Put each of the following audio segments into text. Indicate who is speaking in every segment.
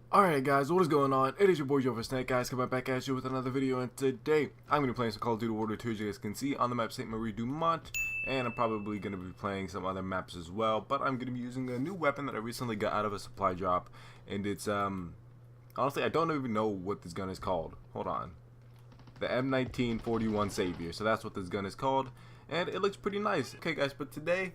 Speaker 1: Alright guys, what is going on? It is your boy Joe for Snake, guys, coming back at you with another video, and today I'm going to be playing some Call of Duty WW2, as you guys can see, on the map St. Marie du Mont, and I'm probably going to be playing some other maps as well, but I'm going to be using a new weapon that I recently got out of a supply drop, and it's, honestly, I don't even know what this gun is called. Hold on. The M1941 Savior, so that's what this gun is called, and it looks pretty nice. Okay guys, but today,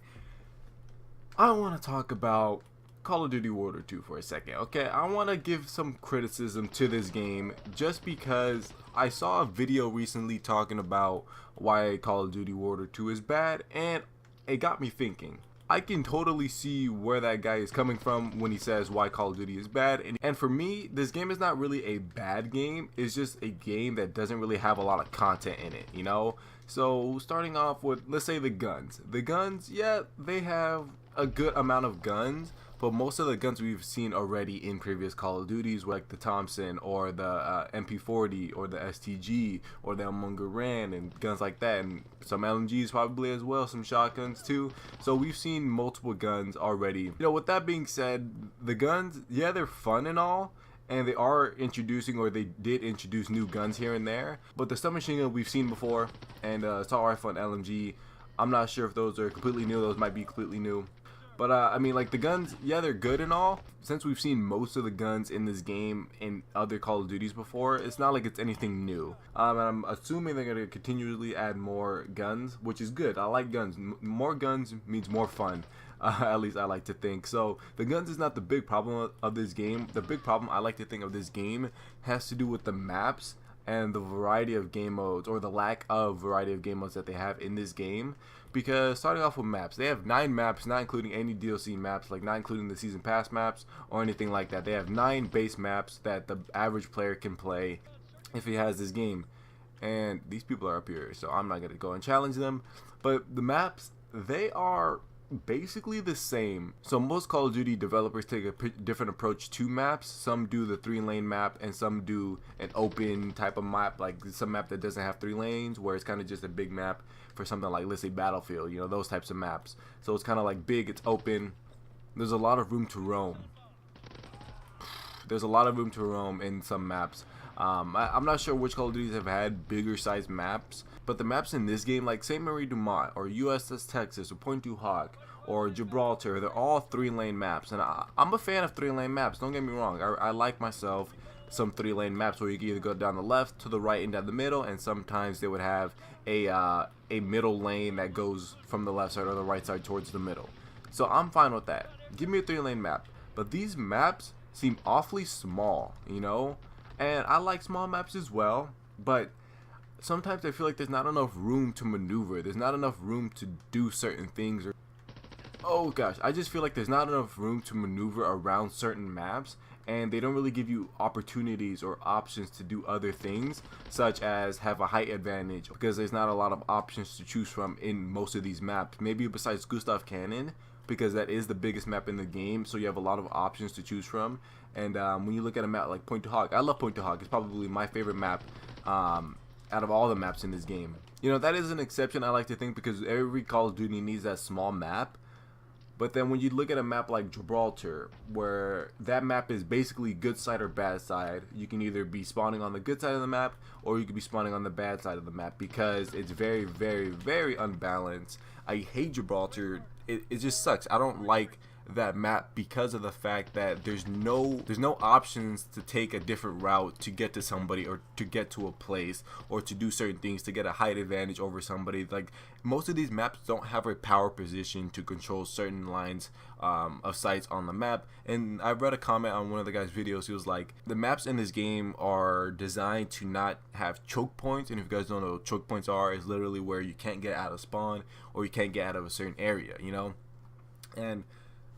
Speaker 1: I want to talk about Call of Duty WW2 for a second. Okay, I want to give some criticism to this game just because I saw a video recently talking about why Call of Duty WW2 is bad, and it got me thinking. I can totally see where that guy is coming from when he says why Call of Duty is bad, and for me, this game is not really a bad game. It's just a game that doesn't really have a lot of content in it, you know? So starting off with, let's say the guns. The guns, yeah, they have a good amount of guns, but most of the guns we've seen already in previous Call of Duties, like the Thompson or the MP40 or the STG or the Mungaran and guns like that, and some LMGs probably as well, some shotguns too. So we've seen multiple guns already. You know, with that being said, the guns, yeah, they're fun and all, and they are introducing, or they did introduce, new guns here and there. But the submachine gun we've seen before, and assault rifle and LMG, I'm not sure if those are completely new. Those might be completely new. But I mean, like, the guns, yeah, they're good and all. Since we've seen most of the guns in this game in other Call of Duties before, it's not like it's anything new. And I'm assuming they're going to continually add more guns, which is good. I like guns. More guns means more fun. At least I like to think. So the guns is not the big problem of this game. The big problem I like to think of this game has to do with the maps and the variety of game modes, or the lack of variety of game modes that they have in this game. Because starting off with maps, they have 9 maps, not including any DLC maps, like not including the season pass maps or anything like that. They have 9 base maps that the average player can play if he has this game. And these people are up here, so I'm not going to go and challenge them. But the maps, they are basically the same. So most Call of Duty developers take a different approach to maps. Some do the 3-lane map, and some do an open type of map, like some map that doesn't have 3 lanes, where it's kind of just a big map for something like, let's say, Battlefield, you know, those types of maps. So it's kind of like big, it's open, there's a lot of room to roam. There's a lot of room to roam in some maps. I'm not sure which Call of Duties have had bigger size maps, but the maps in this game, like St. Marie du Mont or USS Texas or Point du Hoc or Gibraltar, they're all 3-lane maps, and I'm a fan of 3-lane maps, don't get me wrong. I like myself some 3-lane maps where you can either go down the left, to the right, and down the middle, and sometimes they would have a middle lane that goes from the left side or the right side towards the middle. So I'm fine with that. Give me a 3-lane map. But these maps seem awfully small, you know? And I like small maps as well, but sometimes I feel like there's not enough room to maneuver. There's not enough room to do certain things. Oh gosh, I just feel like there's not enough room to maneuver around certain maps, and they don't really give you opportunities or options to do other things, such as have a height advantage, because there's not a lot of options to choose from in most of these maps. Maybe besides Gustav Cannon, because that is the biggest map in the game, so you have a lot of options to choose from. And when you look at a map like Point du Hoc, I love Point du Hoc. It's probably my favorite map out of all the maps in this game. You know, that is an exception, I like to think, because every Call of Duty needs that small map. But then when you look at a map like Gibraltar, where that map is basically good side or bad side, you can either be spawning on the good side of the map, or you can be spawning on the bad side of the map, because it's very, very, very unbalanced. I hate Gibraltar. It just sucks. I don't like that map because of the fact that there's no options to take a different route to get to somebody, or to get to a place, or to do certain things to get a height advantage over somebody. Like, most of these maps don't have a power position to control certain lines of sights on the map. And I read a comment on one of the guys' videos. He was like, the maps in this game are designed to not have choke points, and if you guys don't know what choke points are, it's literally where you can't get out of spawn, or you can't get out of a certain area, you know. And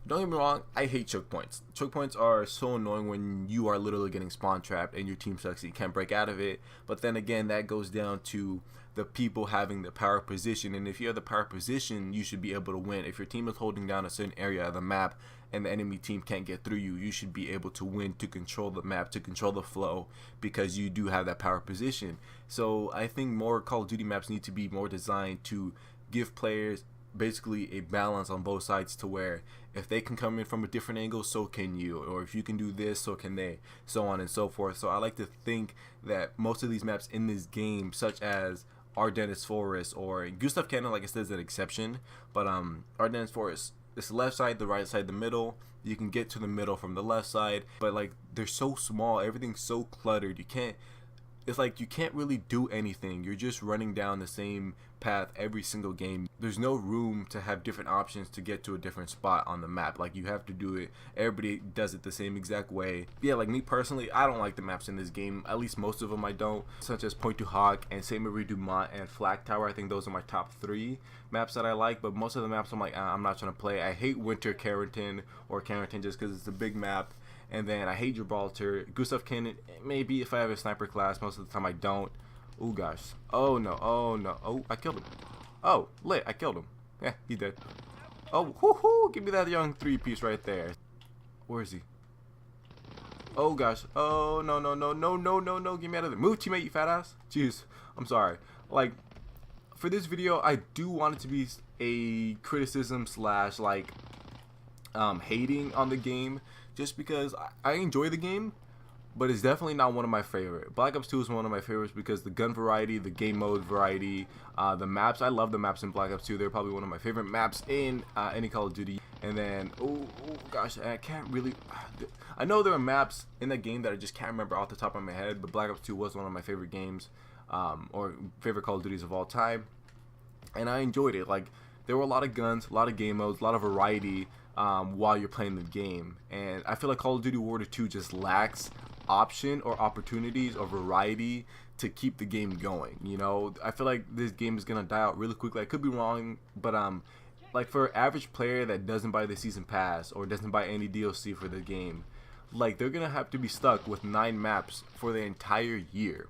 Speaker 1: don't get me wrong, I hate choke points. Choke points are so annoying when you are literally getting spawn trapped and your team sucks and you can't break out of it. But then again, that goes down to the people having the power position, and if you have the power position, you should be able to win. If your team is holding down a certain area of the map and the enemy team can't get through you, you should be able to win, to control the map, to control the flow, because you do have that power position. So I think more Call of Duty maps need to be more designed to give players basically a balance on both sides, to where if they can come in from a different angle, so can you, or if you can do this, so can they, so on and so forth. So I like to think that most of these maps in this game, such as Ardennes Forest or Gustav Cannon, like I said, is an exception, but Ardennes Forest, it's the left side, the right side, the middle. You can get to the middle from the left side, but like they're so small, everything's so cluttered. It's like you can't really do anything. You're just running down the same path every single game. There's no room to have different options to get to a different spot on the map. Like, you have to do it, everybody does it the same exact way. Yeah, like me personally, I don't like the maps in this game. At least most of them I don't, such as Point du Hoc and Saint Marie du Mont and Flag Tower. I think those are my top 3 maps that I like, but most of the maps I'm like, I'm not trying to play. I hate Winter Carrington or Carrington just because it's a big map. And then I hate Gibraltar. Gustav Cannon, maybe if I have a sniper class. Most of the time I don't. Oh gosh. Oh no. Oh no. Oh, I killed him. Oh, lit. I killed him. Yeah, he did. Oh, whoo-hoo. Give me that young 3-piece right there. Where is he? Oh gosh. Oh no. Get me out of there. Move, teammate, you fat ass. Jeez. I'm sorry. Like, for this video, I do want it to be a criticism slash like hating on the game, just because I enjoy the game, but it's definitely not one of my favorite. Black Ops 2 is one of my favorites because the gun variety, the game mode variety, the maps. I love the maps in Black Ops 2. They're probably one of my favorite maps in any Call of Duty. And then, oh gosh, I can't really. I know there are maps in that game that I just can't remember off the top of my head, but Black Ops 2 was one of my favorite games, or favorite Call of Duties of all time, and I enjoyed it. Like, there were a lot of guns, a lot of game modes, a lot of variety while you're playing the game, and I feel like Call of Duty WW2 just lacks option or opportunities or variety to keep the game going. You know, I feel like this game is gonna die out really quickly. I could be wrong, but like, for an average player that doesn't buy the season pass or doesn't buy any DLC for the game, like, they're gonna have to be stuck with 9 maps for the entire year.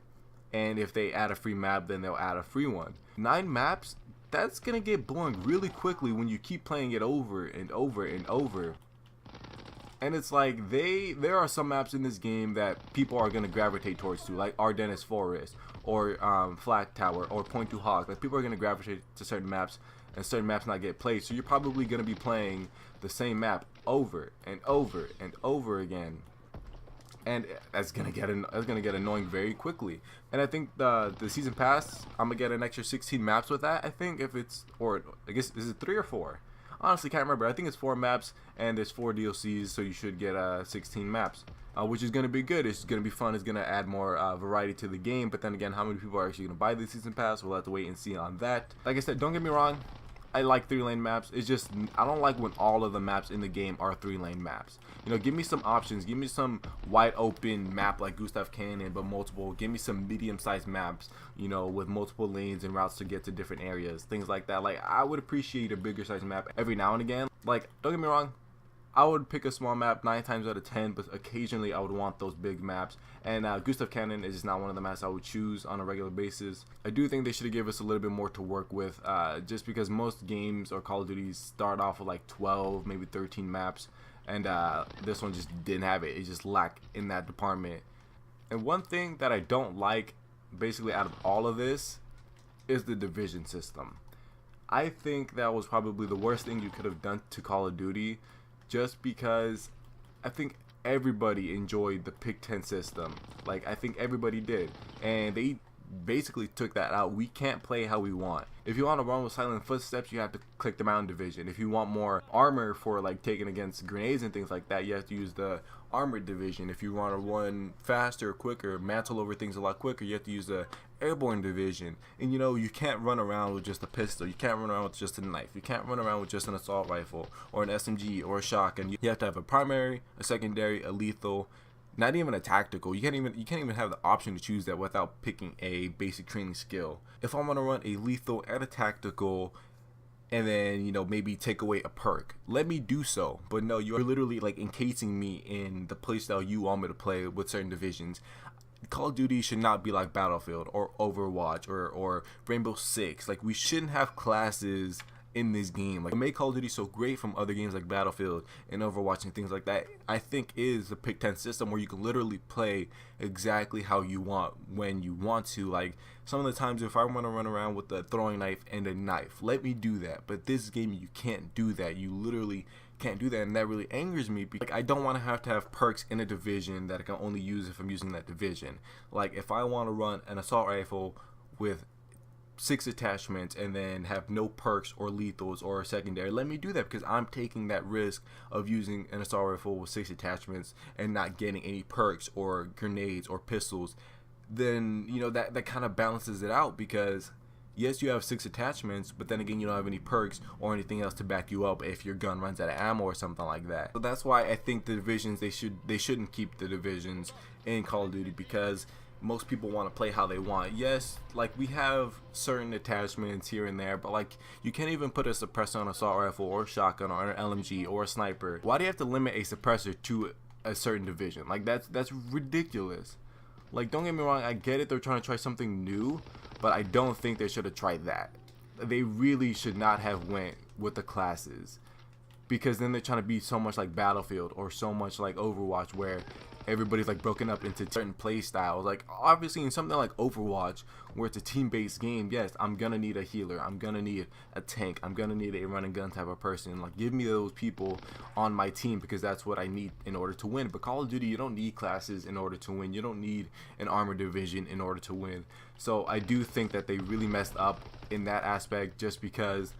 Speaker 1: And if they add a free map, then they'll add a free one. 9 maps, that's gonna get boring really quickly when you keep playing it over and over and over. And it's like, there are some maps in this game that people are gonna gravitate towards too, like Ardennes Forest or Flag Tower or Point du Hoc. Like, people are gonna gravitate to certain maps, and certain maps not get played. So you're probably gonna be playing the same map over and over and over again. And that's gonna get annoying very quickly. And I think the season pass, I'm gonna get an extra 16 maps with that. I think, if it's, or I guess, is it 3 or 4? Honestly, can't remember. I think it's 4 maps, and there's 4 DLCs, so you should get 16 maps, which is gonna be good. It's gonna be fun. It's gonna add more variety to the game. But then again, how many people are actually gonna buy the season pass? We'll have to wait and see on that. Like I said, don't get me wrong, I like 3-lane maps. It's just, I don't like when all of the maps in the game are 3-lane maps. You know, give me some options. Give me some wide open map like Gustav Cannon, but multiple. Give me some medium-sized maps, you know, with multiple lanes and routes to get to different areas, things like that. Like, I would appreciate a bigger size map every now and again. Like, don't get me wrong, I would pick a small map 9 times out of 10, but occasionally I would want those big maps. And Gustav Cannon is just not one of the maps I would choose on a regular basis. I do think they should have given us a little bit more to work with, just because most games or Call of Duty start off with like 12, maybe 13 maps, and this one just didn't have it. It just lacked in that department. And one thing that I don't like, basically out of all of this, is the division system. I think that was probably the worst thing you could have done to Call of Duty, just because I think everybody enjoyed the pick 10 system. Like, I think everybody did, and they basically took that out. We can't play how we want. If you want to run with silent footsteps, you have to click the mountain division. If you want more armor for like taking against grenades and things like that, you have to use the armored division. If you want to run faster, quicker, mantle over things a lot quicker, you have to use the airborne division. And you know, you can't run around with just a pistol. You can't run around with just a knife. You can't run around with just an assault rifle or an SMG or a shotgun. You have to have a primary, a secondary, a lethal, not even a tactical. You can't even have the option to choose that without picking a basic training skill. If I'm gonna run a lethal and a tactical, and then, you know, maybe take away a perk, let me do so. But no, you're literally like encasing me in the playstyle you want me to play with certain divisions. Call of Duty should not be like Battlefield or Overwatch or Rainbow Six. Like, we shouldn't have classes in this game. Like, what made Call of Duty so great from other games like Battlefield and Overwatch and things like that, I think, is the pick 10 system, where you can literally play exactly how you want when you want to. Like, some of the times if I want to run around with a throwing knife and a knife, let me do that. But this game, you can't do that. You literally can't do that, and that really angers me, because I don't want to have perks in a division that I can only use if I'm using that division. Like, if I want to run an assault rifle with 6 attachments and then have no perks or lethals or secondary, let me do that, because I'm taking that risk of using an assault rifle with 6 attachments and not getting any perks or grenades or pistols. Then, you know, that kind of balances it out, because yes, you have 6 attachments, but then again, you don't have any perks or anything else to back you up if your gun runs out of ammo or something like that. So that's why I think the divisions, they shouldn't keep the divisions in Call of Duty, because most people want to play how they want. Yes, like, we have certain attachments here and there, but like, you can't even put a suppressor on an assault rifle or a shotgun or an LMG or a sniper. Why do you have to limit a suppressor to a certain division? Like, that's ridiculous. Like, don't get me wrong, I get it, they're trying to try something new, but I don't think they should have tried that. They really should not have went with the classes, because then they're trying to be so much like Battlefield or so much like Overwatch, where everybody's like broken up into certain play styles. Like, obviously in something like Overwatch, where it's a team-based game, yes, I'm gonna need a healer, I'm gonna need a tank, I'm gonna need a run and gun type of person. Like, give me those people on my team, because that's what I need in order to win. But Call of Duty, you don't need classes in order to win. You don't need an armor division in order to win. So I do think that they really messed up in that aspect, just because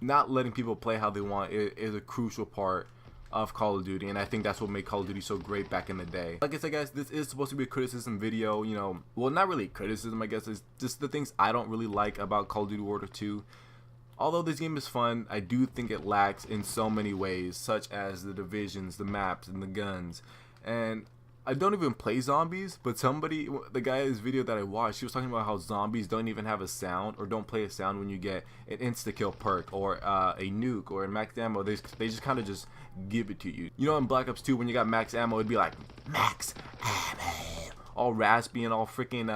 Speaker 1: not letting people play how they want is a crucial part of Call of Duty, and I think that's what made Call of Duty so great back in the day. Like I said, guys, this is supposed to be a criticism video, you know, well, not really criticism, I guess, it's just the things I don't really like about Call of Duty World War 2. Although this game is fun, I do think it lacks in so many ways, such as the divisions, the maps, and the guns. And I don't even play zombies, but somebody, the guy's video that I watched, he was talking about how zombies don't even have a sound, or don't play a sound when you get an insta-kill perk, or a nuke, or a max ammo. They just kind of just give it to you. You know, in Black Ops 2, when you got max ammo, it'd be like, max ammo, all raspy and all freaking,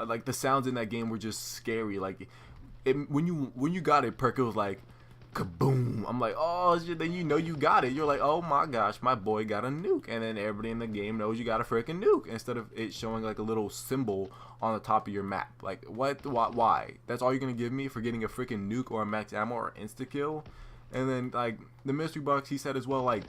Speaker 1: like, the sounds in that game were just scary. Like, when you got it perk, it was like, kaboom. I'm like, oh shit, then you know you got it. You're like, oh my gosh, my boy got a nuke. And then everybody in the game knows you got a freaking nuke, instead of it showing like a little symbol on the top of your map. Like, what, why? That's all you're gonna give me for getting a freaking nuke or a max ammo or insta kill? And then, like, the mystery box, he said as well, like,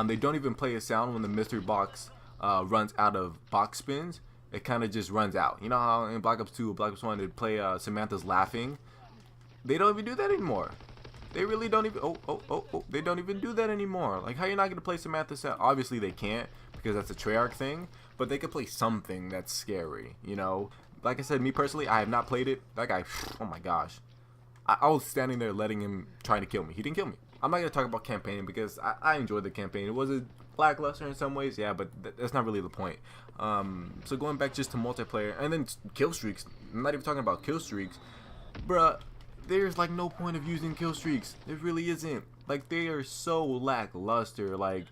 Speaker 1: they don't even play a sound when the mystery box runs out of box spins. It kind of just runs out. You know how in Black Ops 2 or Black Ops 1 they play Samantha's laughing? They don't even do that anymore. They really don't even, they don't even do that anymore. Like, how you not going to play Samantha sound? Obviously they can't, because that's a Treyarch thing, but they could play something that's scary, you know? Like I said, me personally, I have not played it. That guy, oh my gosh. I was standing there letting him trying to kill me. He didn't kill me. I'm not going to talk about campaign, because I enjoyed the campaign. It was a lackluster in some ways, yeah, but that's not really the point. So going back just to multiplayer, and then kill streaks. I'm not even talking about kill streaks. Bruh, there's like no point of using kill streaks. There really isn't. Like, they are so lackluster. Like,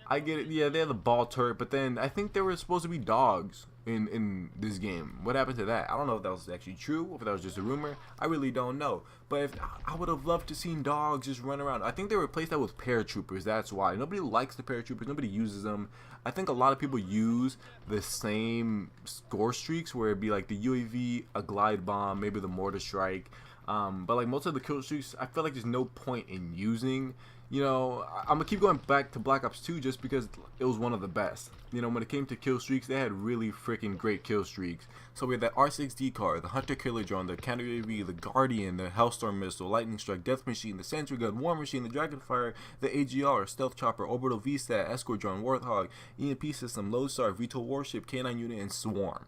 Speaker 1: I get it, yeah, they're the ball turret, but then I think there were supposed to be dogs in this game. What happened to that? I don't know if that was actually true, or if that was just a rumor. I really don't know. But if I would have loved to seen dogs just run around. I think they replaced that with paratroopers. That's why nobody likes the paratroopers. Nobody uses them. I think a lot of people use the same score streaks, where it'd be like the UAV, a glide bomb, maybe the mortar strike. But like most of the kill streaks, I feel like there's no point in using. You know, I'm gonna keep going back to Black Ops 2 just because it was one of the best. You know, when it came to kill streaks, they had really freaking great kill streaks. So we had that R6D car, the Hunter Killer Drone, the Counter UAV, the Guardian, the Hellstorm Missile, Lightning Strike, Death Machine, the Sentry Gun, War Machine, the Dragonfire, the AGR, Stealth Chopper, Orbital VSAT, Escort Drone, Warthog, EMP System, Lodestar, VTOL Warship, K9 Unit, and Swarm.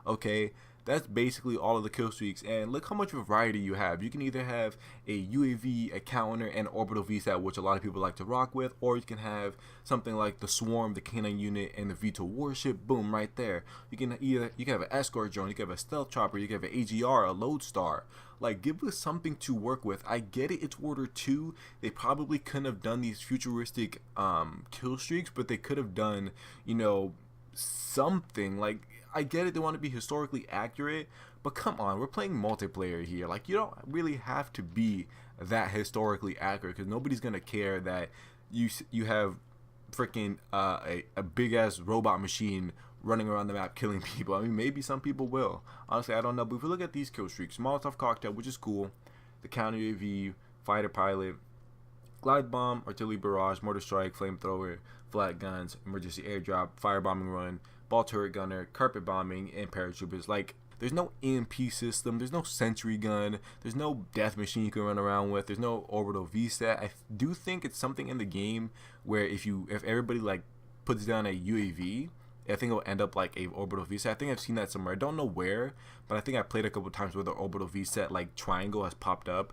Speaker 1: Okay? That's basically all of the kill streaks, and look how much variety you have. You can either have a UAV, a counter, and orbital VSAT, which a lot of people like to rock with, or you can have something like the Swarm, the K9 Unit, and the VTOL Warship. Boom, right there. You can have an escort drone, you can have a stealth chopper, you can have an AGR, a Lodestar. Like, give us something to work with. I get it, it's World War 2. They probably couldn't have done these futuristic kill streaks, but they could have done, you know, something. Like, I get it, they want to be historically accurate, but come on, we're playing multiplayer here. Like, you don't really have to be that historically accurate, because nobody's gonna care that you have freaking a big ass robot machine running around the map killing people. I mean, maybe some people will. Honestly, I don't know. But if we look at these kill streaks, Molotov cocktail, which is cool, the counter UAV, fighter pilot, glide bomb, artillery barrage, mortar strike, flamethrower, flat guns, emergency airdrop, firebombing run, ball turret gunner, carpet bombing, and paratroopers. Like, there's no EMP system, there's no sentry gun, there's no death machine you can run around with, there's no orbital VSAT. I do think it's something in the game where if everybody like puts down a UAV, I think it'll end up like a orbital VSAT. I think I've seen that somewhere. I don't know where, but I think I played a couple times where the orbital VSAT like triangle has popped up.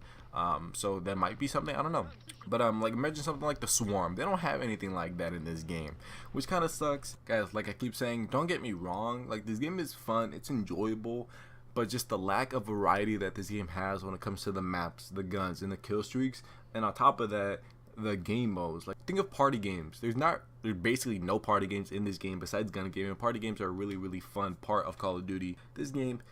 Speaker 1: So that might be something, I don't know. But like imagine something like the Swarm. They don't have anything like that in this game, which kind of sucks. Guys, like I keep saying, don't get me wrong, like this game is fun, it's enjoyable, but just the lack of variety that this game has when it comes to the maps, the guns, and the kill streaks, and on top of that, the game modes. Like, think of party games. There's basically no party games in this game besides gun game, and party games are a really fun part of Call of Duty. This game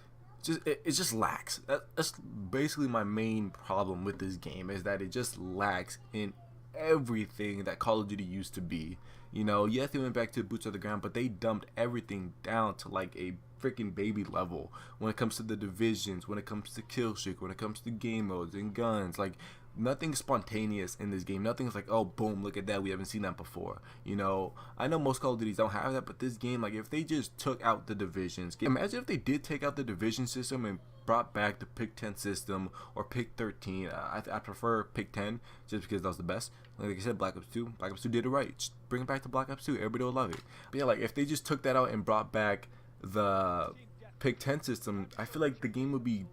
Speaker 1: it just lacks. That's basically my main problem with this game, is that it just lacks in everything that Call of Duty used to be. You know, yes, they went back to boots on the ground, but they dumped everything down to like a freaking baby level when it comes to the divisions, when it comes to kill streak, when it comes to game modes and guns. Like, nothing's spontaneous in this game. Nothing's like, oh boom, look at that, we haven't seen that before. You know, I know most Call of Duties don't have that, but this game, like, if they just took out the divisions, imagine if they did take out the division system and brought back the pick 10 system or pick 13. I prefer pick 10 just because that was the best. Like I said, Black Ops 2 did it right. Just bring it back to Black Ops 2, everybody will love it. But yeah, like if they just took that out and brought back the pick 10 system, I feel like the game would be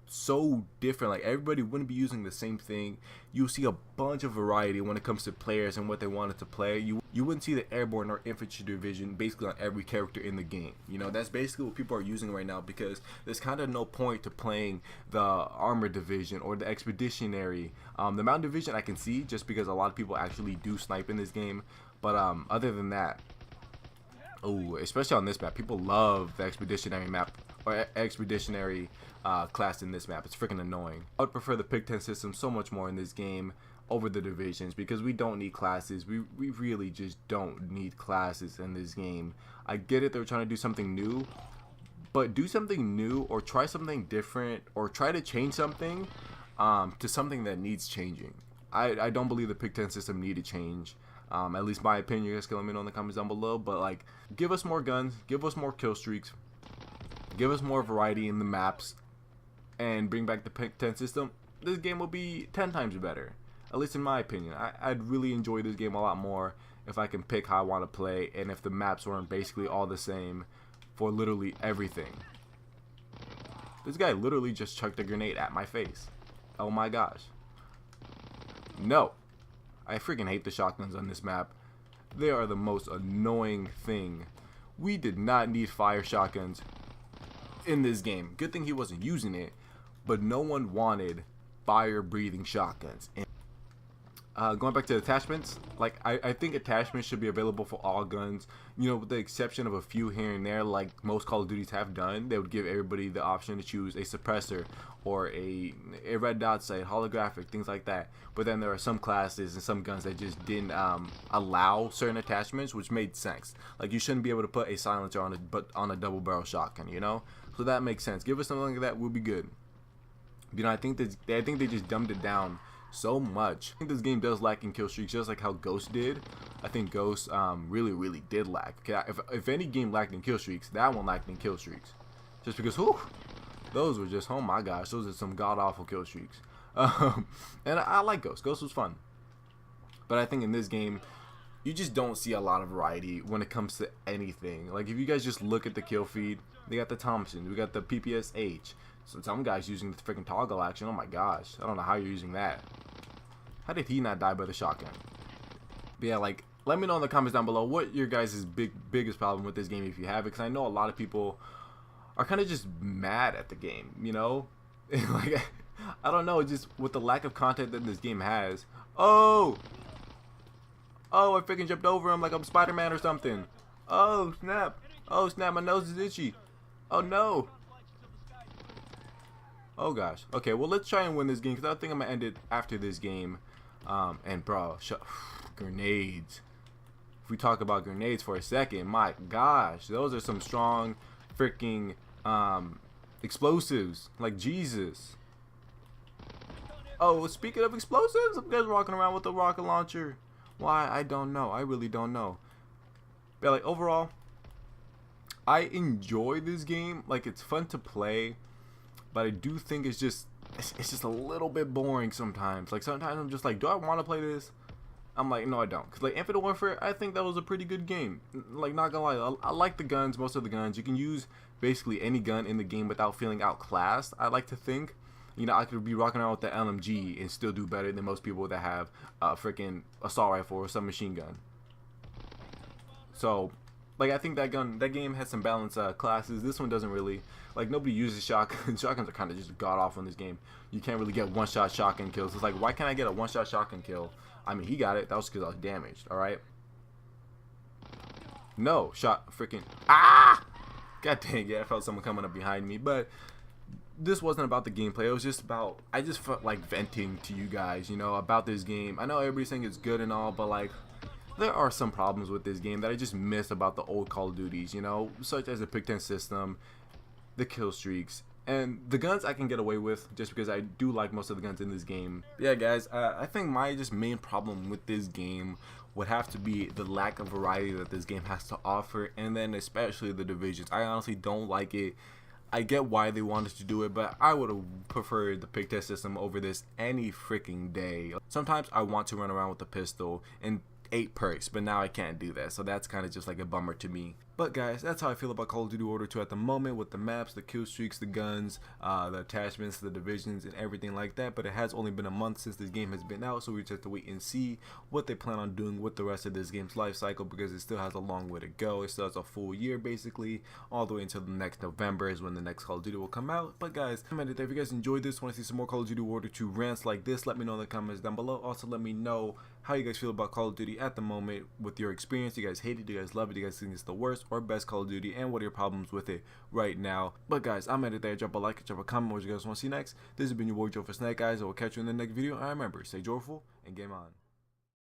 Speaker 1: so different. Like, everybody wouldn't be using the same thing. You'll see a bunch of variety when it comes to players and what they wanted to play. You wouldn't see the airborne or infantry division basically on every character in the game. You know, that's basically what people are using right now, because there's kind of no point to playing the armor division or the expeditionary. The mountain division I can see, just because a lot of people actually do snipe in this game, but other than that, oh, especially on this map, people love the expeditionary map or expeditionary class in this map. It's freaking annoying. I would prefer the pick 10 system so much more in this game over the divisions, because we don't need classes. We really just don't need classes in this game. I get it, they're trying to do something new, but do something new or try something different or try to change something to something that needs changing. I don't believe the pick 10 system needed change. At least my opinion. You guys can let me know in the comments down below. But like, give us more guns, give us more kill streaks, give us more variety in the maps, and bring back the pick 10 system. This game will be 10 times better, at least in my opinion. I'd really enjoy this game a lot more if I can pick how I want to play, and if the maps weren't basically all the same for literally everything. This guy literally just chucked a grenade at my face. Oh my gosh. No. I freaking hate the shotguns on this map. They are the most annoying thing. We did not need fire shotguns in this game. Good thing he wasn't using it, but no one wanted fire breathing shotguns. And going back to attachments, like I think attachments should be available for all guns, you know, with the exception of a few here and there, like most Call of Duties have done. They would give everybody the option to choose a suppressor or a red dot sight, holographic, things like that. But then there are some classes and some guns that just didn't allow certain attachments, which made sense. Like, you shouldn't be able to put a silencer on a double barrel shotgun, you know? So that makes sense. Give us something like that, we'll be good. You know, I think they just dumbed it down so much. I think this game does lack in kill streaks, just like how Ghost did. I think Ghost really did lack. Okay, if any game lacked in kill streaks, that one lacked in kill streaks. Just because, whew, those were just, oh my gosh, those are some god-awful kill streaks. And I like Ghost. Ghost was fun. But I think in this game, you just don't see a lot of variety when it comes to anything. Like, if you guys just look at the kill feed, they got the Thompson, we got the PPSH. So some guys using the freaking toggle action. Oh my gosh, I don't know how you're using that. How did he not die by the shotgun? But yeah, like, let me know in the comments down below what your guys' biggest problem with this game, if you have it, because I know a lot of people are kind of just mad at the game, you know? Like, I don't know, just with the lack of content that this game has. Oh, I freaking jumped over him like I'm Spider-Man or something. Oh snap, my nose is itchy. Oh no. Oh gosh. Okay, well let's try and win this game because I think I'm gonna end it after this game. And bro, grenades. If we talk about grenades for a second, my gosh, those are some strong freaking explosives. Like Jesus. Oh, speaking of explosives, I'm guys walking around with a rocket launcher. Why? I don't know. I really don't know. But like overall, I enjoy this game. Like it's fun to play, but I do think it's just a little bit boring sometimes. Like sometimes I'm just like, do I want to play this? I'm like, no, I don't. Cause like Infinite Warfare, I think that was a pretty good game. Like not gonna lie, I like the guns. Most of the guns you can use basically any gun in the game without feeling outclassed. I like to think. You know, I could be rocking around with the LMG and still do better than most people that have a freaking assault rifle or some machine gun. So, like, I think that game has some balanced classes. This one doesn't really. Like, nobody uses shotguns. Shotguns are kind of just god awful in this game. You can't really get one-shot shotgun kills. It's like, why can't I get a one-shot shotgun kill? I mean, he got it. That was because I was damaged. All right. No shot. Freaking God dang it! I felt someone coming up behind me, but this wasn't about the gameplay. It was just about, I just felt like venting to you guys, you know, about this game. I know everybody's saying it's good and all, but like there are some problems with this game that I just miss about the old Call of Duties, you know, such as the pick 10 system, the kill streaks, and the guns I can get away with just because I do like most of the guns in this game. Yeah guys, I think my just main problem with this game would have to be the lack of variety that this game has to offer, and then especially the divisions. I honestly don't like it. I get why they wanted to do it, but I would have preferred the pick test system over this any freaking day. Sometimes I want to run around with a pistol and 8 perks, but now I can't do that, so that's kind of just like a bummer to me. But guys, that's how I feel about Call of Duty World War 2 at the moment, with the maps, the kill streaks, the guns, the attachments, the divisions, and everything like that. But it has only been a month since this game has been out, so we just have to wait and see what they plan on doing with the rest of this game's life cycle, because it still has a long way to go. It still has a full year basically, all the way until the next November is when the next Call of Duty will come out. But guys, comment it there if you guys enjoyed this, want to see some more Call of Duty World War 2 rants like this, let me know in the comments down below. Also let me know how you guys feel about Call of Duty at the moment with your experience. Do you guys hate it? Do you guys love it? Do you guys think it's the worst or best Call of Duty? And what are your problems with it right now? But guys, I'm at it there. Drop a like, drop a comment what you guys want to see next. This has been your boy Joe for Snack, guys. I will catch you in the next video. And remember, stay joyful and game on.